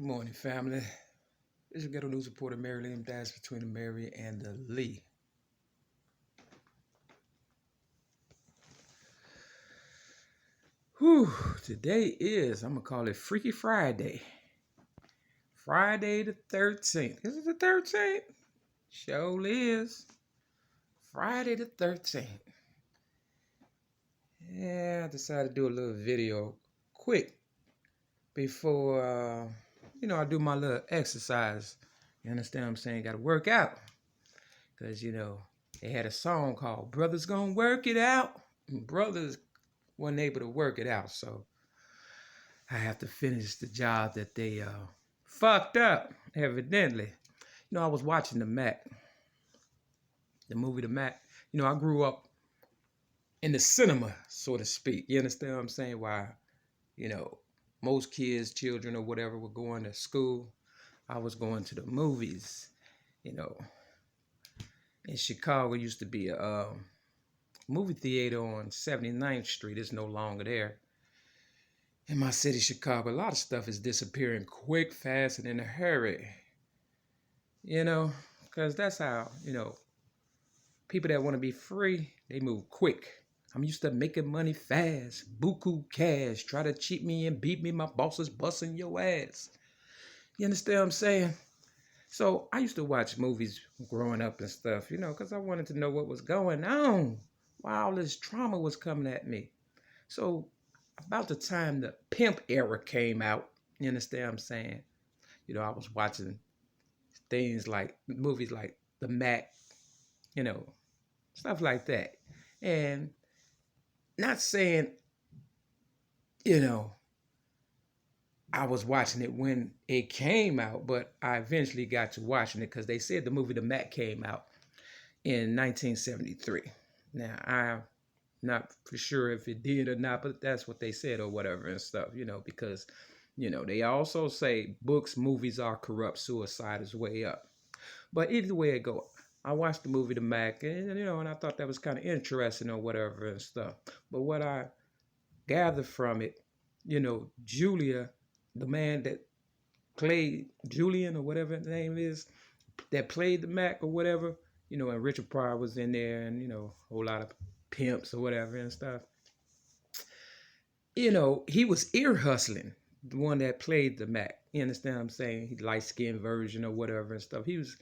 Good morning, family. This is your ghetto news reporter, Mary-L33, between the Mary and the Lee. Whew, today is, I'm going to call it Freaky Friday. Friday the 13th. Is it the 13th? Sure is. Friday the 13th. Yeah, I decided to do a little video quick before, I do my little exercise. You understand what I'm saying? Got to work out. Because, they had a song called Brothers Gonna Work It Out. And brothers wasn't able to work it out, so I have to finish the job that they fucked up, evidently. I was watching the movie The Mac. I grew up in the cinema, so to speak. You understand what I'm saying? Why, most kids, children, or whatever were going to school, I was going to the movies. In Chicago used to be a movie theater on 79th Street. It's no longer there. In my city, Chicago, a lot of stuff is disappearing quick, fast, and in a hurry. Because that's how, people that want to be free, they move quick. I'm used to making money fast, buku cash. Try to cheat me and beat me, my boss is busting your ass. You understand what I'm saying? So I used to watch movies growing up and stuff, because I wanted to know what was going on, why all this trauma was coming at me. So about the time the pimp era came out, you understand what I'm saying? I was watching things like movies like The Mac, stuff like that. And not saying, you know, I was watching it when it came out, but I eventually got to watching it because they said the movie The Mac came out in 1973. Now, I'm not for sure if it did or not, but that's what they said or whatever and stuff, because, they also say books, movies are corrupt, suicide is way up. But either way it go, I watched the movie The Mac, and I thought that was kind of interesting or whatever and stuff. But what I gathered from it, Julia, the man that played Julian or whatever his name is, that played the Mac or whatever, and Richard Pryor was in there, and a whole lot of pimps or whatever and stuff. He was ear hustling, the one that played the Mac. You understand what I'm saying? He light skinned version or whatever and stuff. He was,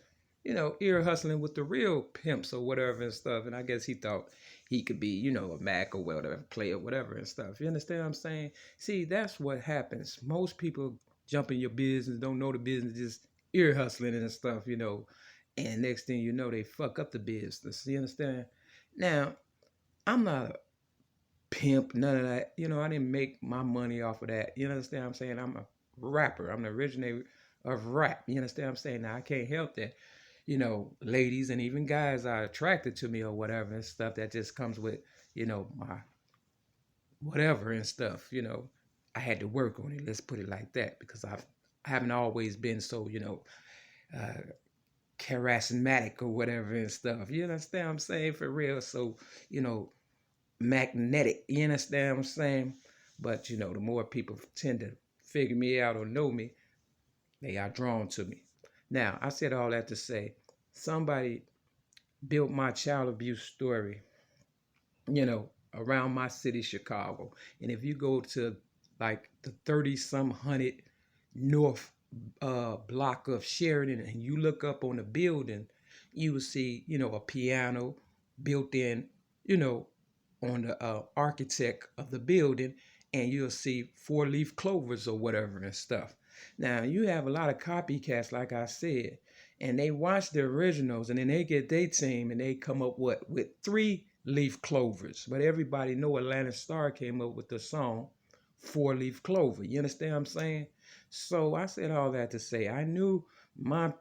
ear hustling with the real pimps or whatever and stuff. And I guess he thought he could be, a Mac or whatever, play or whatever and stuff. You understand what I'm saying? See, that's what happens. Most people jump in your business, don't know the business, just ear hustling and stuff, And next thing you know, they fuck up the business. You understand? Now, I'm not a pimp, none of that. I didn't make my money off of that. You understand what I'm saying? I'm a rapper. I'm the originator of rap. You understand what I'm saying? Now, I can't help that. Ladies and even guys are attracted to me or whatever and stuff. That just comes with, my whatever and stuff. I had to work on it. Let's put it like that, because I haven't always been so, charismatic or whatever and stuff. You understand what I'm saying? For real. So, magnetic. You understand what I'm saying? But, the more people tend to figure me out or know me, they are drawn to me. Now, I said all that to say, somebody built my child abuse story, around my city, Chicago. And if you go to like the 30-some hundred north block of Sheridan and you look up on the building, you will see, a piano built in, on the architect of the building, and you'll see four-leaf clovers or whatever and stuff. Now, you have a lot of copycats, like I said, and they watch the originals, and then they get their team, and they come up with three-leaf clovers. But everybody know Atlanta Star came up with the song Four-Leaf Clover. You understand what I'm saying? So I said all that to say I knew my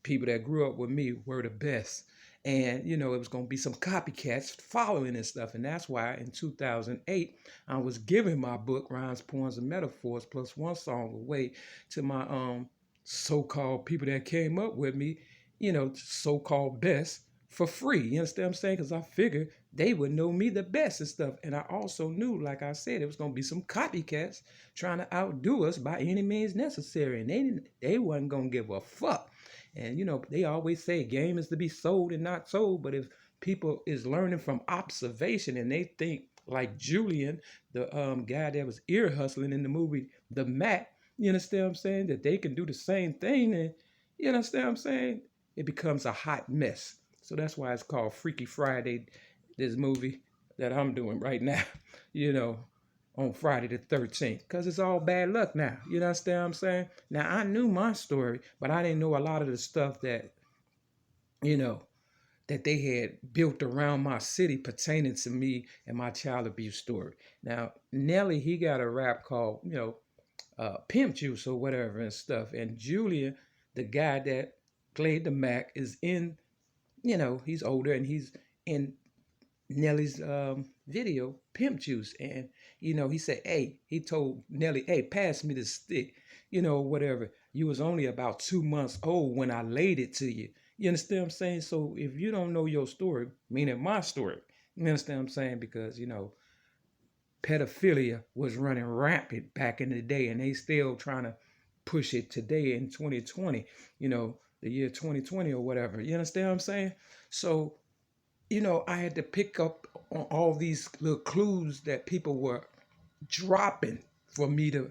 people that grew up with me were the best. And, it was going to be some copycats following and stuff. And that's why in 2008, I was giving my book, Rhymes, Poems, and Metaphors, plus one song away to my so-called people that came up with me, so-called best for free. You understand what I'm saying? Because I figured they would know me the best and stuff. And I also knew, like I said, it was gonna be some copycats trying to outdo us by any means necessary. And they wasn't gonna give a fuck. And they always say game is to be sold and not sold. But if people is learning from observation and they think like Julian, the guy that was ear hustling in the movie The Mac, you understand what I'm saying? That they can do the same thing, and you understand what I'm saying? It becomes a hot mess. So that's why it's called Freaky Friday, this movie that I'm doing right now, you know, on Friday the 13th. Because it's all bad luck now. You understand what I'm saying? Now, I knew my story, but I didn't know a lot of the stuff that, you know, that they had built around my city pertaining to me and my child abuse story. Now, Nelly, he got a rap called, Pimp Juice or whatever and stuff. And Julia, the guy that played the Mac, is in, he's older and he's in Nelly's video, Pimp Juice. And, he said, hey, he told Nelly, hey, pass me the stick, whatever. You was only about 2 months old when I laid it to you. You understand what I'm saying? So if you don't know your story, meaning my story, you understand what I'm saying? Because, pedophilia was running rampant back in the day, and they still trying to push it today in 2020, the year 2020 or whatever. You understand what I'm saying? So, I had to pick up on all these little clues that people were dropping for me to,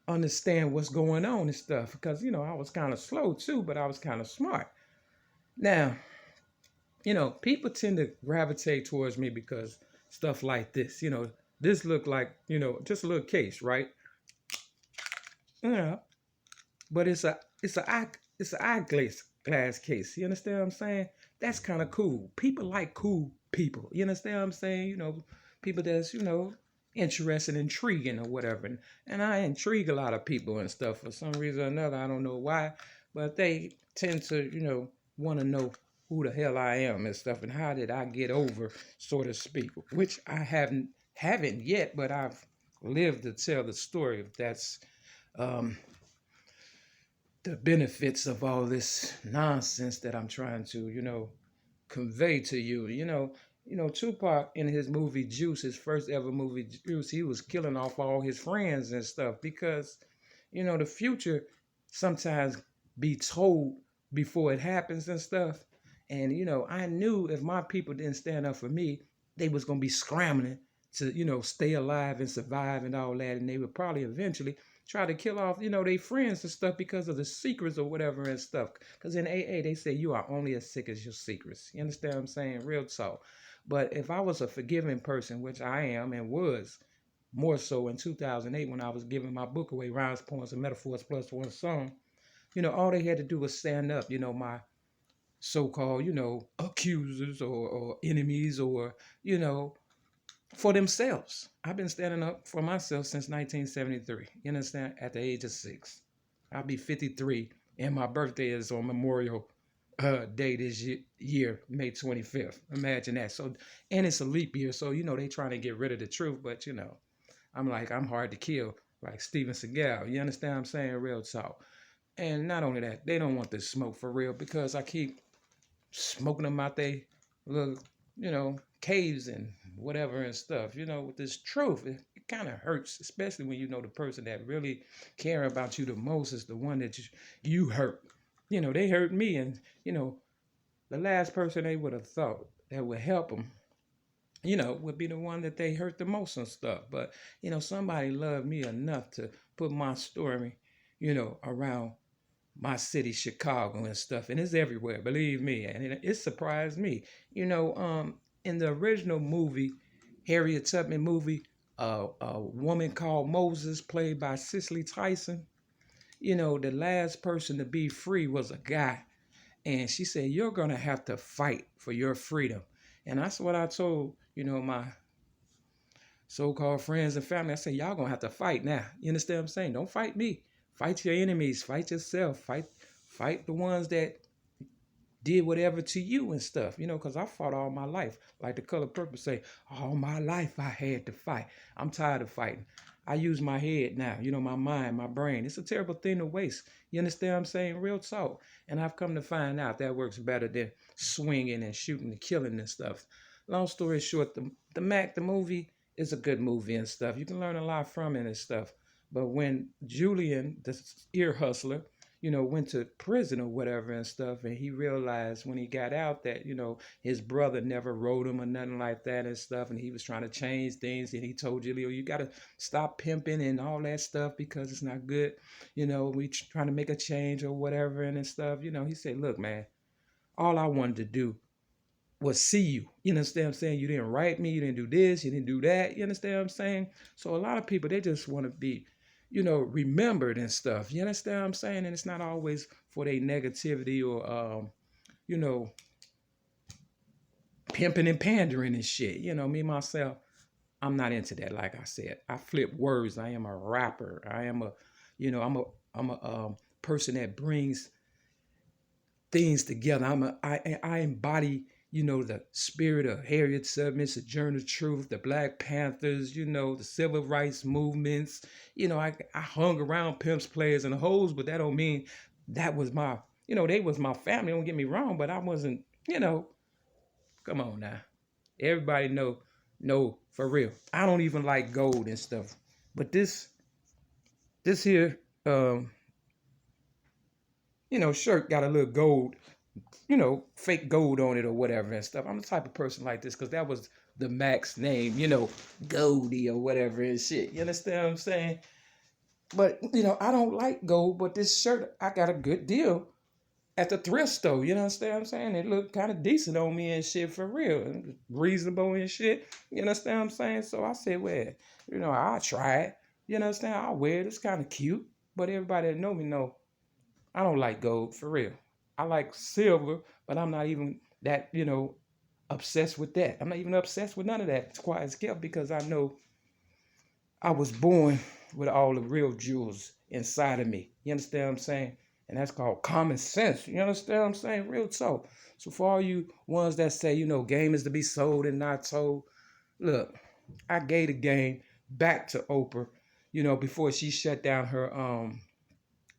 understand what's going on and stuff. Because, I was kind of slow too, but I was kind of smart. Now, people tend to gravitate towards me because stuff like this, this looked like, just a little case, right? Yeah. But it's an eyeglass case. You understand what I'm saying? That's kind of cool. People like cool people. You understand what I'm saying? People that's, interesting, intriguing or whatever. And I intrigue a lot of people and stuff for some reason or another. I don't know why, but they tend to, want to know who the hell I am and stuff and how did I get over, so to speak, which I haven't yet, but I've lived to tell the story. If that's the benefits of all this nonsense that I'm trying to, convey to you. Tupac in his movie Juice, his first ever movie Juice, he was killing off all his friends and stuff because, the future sometimes be told before it happens and stuff. And, I knew if my people didn't stand up for me, they was going to be scrambling to, stay alive and survive and all that. And they would probably eventually try to kill off, their friends and stuff because of the secrets or whatever and stuff. Because in AA, they say you are only as sick as your secrets. You understand what I'm saying? Real talk. But if I was a forgiving person, which I am and was more so in 2008 when I was giving my book away, Rhymes, Poems, and Metaphors plus one song, all they had to do was stand up, my so-called, accusers or enemies or, for themselves. I've been standing up for myself since 1973. You understand? At the age of 6. I'll be 53, and my birthday is on Memorial Day this year, May 25th. Imagine that. So, and it's a leap year, so they trying to get rid of the truth, but I'm hard to kill, like Steven Seagal. You understand what I'm saying? Real talk. And not only that, they don't want this smoke for real because I keep smoking them out they little, caves and whatever and stuff. With this truth, it kind of hurts, especially when the person that really care about you the most is the one that you hurt. They hurt me, and the last person they would have thought that would help them, would be the one that they hurt the most and stuff. But somebody loved me enough to put my story, around my city, Chicago and stuff, and it's everywhere, believe me. And it surprised me. In the original movie, Harriet Tubman movie, a woman called Moses, played by Cicely Tyson, the last person to be free was a guy. And she said, you're going to have to fight for your freedom. And that's what I told, my so-called friends and family. I said, y'all going to have to fight now. You understand what I'm saying? Don't fight me. Fight your enemies. Fight yourself. Fight the ones that did whatever to you and stuff, you know, because I fought all my life. Like The Color Purple say, all my life I had to fight. I'm tired of fighting. I use my head now, you know, my mind, my brain. It's a terrible thing to waste. You understand what I'm saying? Real talk. And I've come to find out that works better than swinging and shooting and killing and stuff. Long story short, the Mac, the movie, is a good movie and stuff. You can learn a lot from it and stuff. But when Julian, the ear hustler, you know, went to prison or whatever and stuff, and he realized when he got out that, you know, his brother never wrote him or nothing like that and stuff, and he was trying to change things, and he told Julio, you got to stop pimping and all that stuff because it's not good, you know, we trying to make a change or whatever and stuff, you know, he said, look, man, all I wanted to do was see you. You understand what I'm saying? You didn't write me, you didn't do this, you didn't do that. You understand what I'm saying? So a lot of people, they just want to be, you know, remembered and stuff. You understand what I'm saying? And it's not always for their negativity or, you know, pimping and pandering and shit. You know, me, myself, I'm not into that. Like I said, I flip words. I am a rapper. I am a, you know, I'm a person that brings things together. I embody, you know, the spirit of Harriet Tubman, Sojourner Truth, the Black Panthers, you know, the civil rights movements. You know, I hung around pimps, players, and hoes, but that don't mean that was my, you know, they was my family. Don't get me wrong, but I wasn't, you know, come on now. Everybody know, no, for real. I don't even like gold and stuff. But this here, you know, shirt got a little gold, you know, fake gold on it or whatever and stuff. I'm the type of person like this because that was the Max name, you know, Goldie or whatever and shit. You understand what I'm saying? But, you know, I don't like gold, but this shirt, I got a good deal at the thrift store. You understand what I'm saying? It looked kind of decent on me and shit for real. Reasonable and shit. You understand what I'm saying? So I said, well, you know, I'll try it. You understand? I'll wear it. It's kind of cute. But everybody that know me know I don't like gold for real. I like silver, but I'm not even that, you know, obsessed with that. I'm not even obsessed with none of that. It's quiet as kept because I know I was born with all the real jewels inside of me. You understand what I'm saying? And that's called common sense. You understand what I'm saying? Real talk. So for all you ones that say, you know, game is to be sold and not told, look, I gave the game back to Oprah, you know, before she shut down her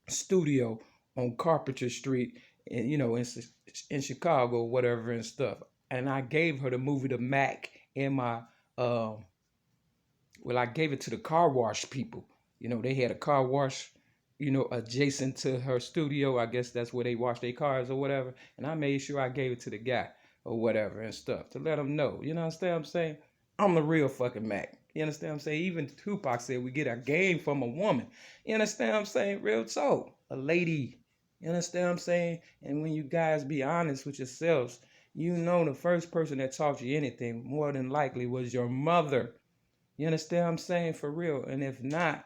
studio on Carpenter Street, and you know, in Chicago, whatever and stuff. And I gave her the movie The Mac in my well, I gave it to the car wash people. You know, they had a car wash, you know, adjacent to her studio. I guess that's where they wash their cars or whatever. And I made sure I gave it to the guy or whatever and stuff to let him know. You know what I'm saying? I'm the real fucking Mac. You understand what I'm saying? Even Tupac said we get our game from a woman. You understand what I'm saying? Real talk. A lady. You understand what I'm saying? And when you guys be honest with yourselves, you know the first person that taught you anything more than likely was your mother. You understand what I'm saying? For real. And if not,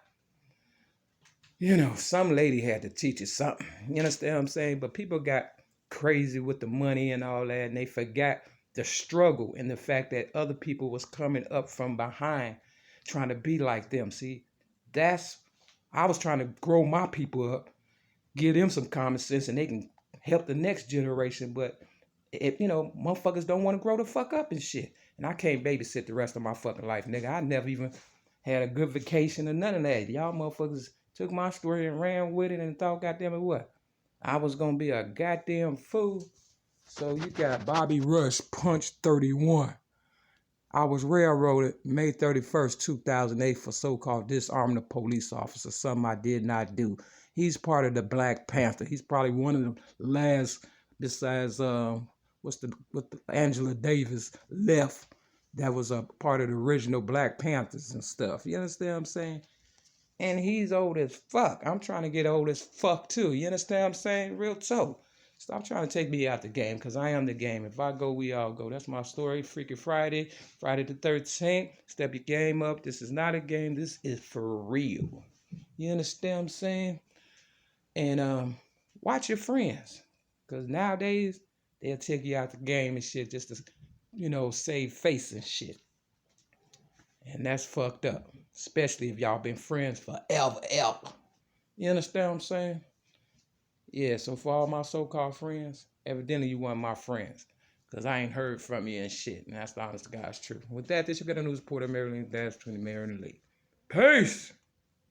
you know, some lady had to teach you something. You understand what I'm saying? But people got crazy with the money and all that, and they forgot the struggle and the fact that other people was coming up from behind trying to be like them. See, that's, I was trying to grow my people up, give them some common sense, and they can help the next generation. But if, you know, motherfuckers don't want to grow the fuck up and shit. And I can't babysit the rest of my fucking life, nigga. I never even had a good vacation or none of that. Y'all motherfuckers took my story and ran with it and thought, goddamn it, what? I was gonna be a goddamn fool. So you got Bobby Rush, Punch 31. I was railroaded May 31st, 2008 for so-called disarming a police officer, something I did not do. He's part of the Black Panther. He's probably one of the last, besides what the Angela Davis left, that was a part of the original Black Panthers and stuff. You understand what I'm saying? And he's old as fuck. I'm trying to get old as fuck too. You understand what I'm saying? Real talk. Stop trying to take me out the game, because I am the game. If I go, we all go. That's my story. Freaky Friday, Friday the 13th. Step your game up. This is not a game. This is for real. You understand what I'm saying? And watch your friends, because nowadays they'll take you out the game and shit just to, you know, save face and shit. And that's fucked up, especially if y'all been friends forever, ever. You understand what I'm saying? Yeah, so for all my so-called friends, Evidently, you weren't my friends. Because I ain't heard from you and shit. And that's the honest to God's truth. With that, this is your good news reporter, Maryland. That's between Mary and Lee. Peace!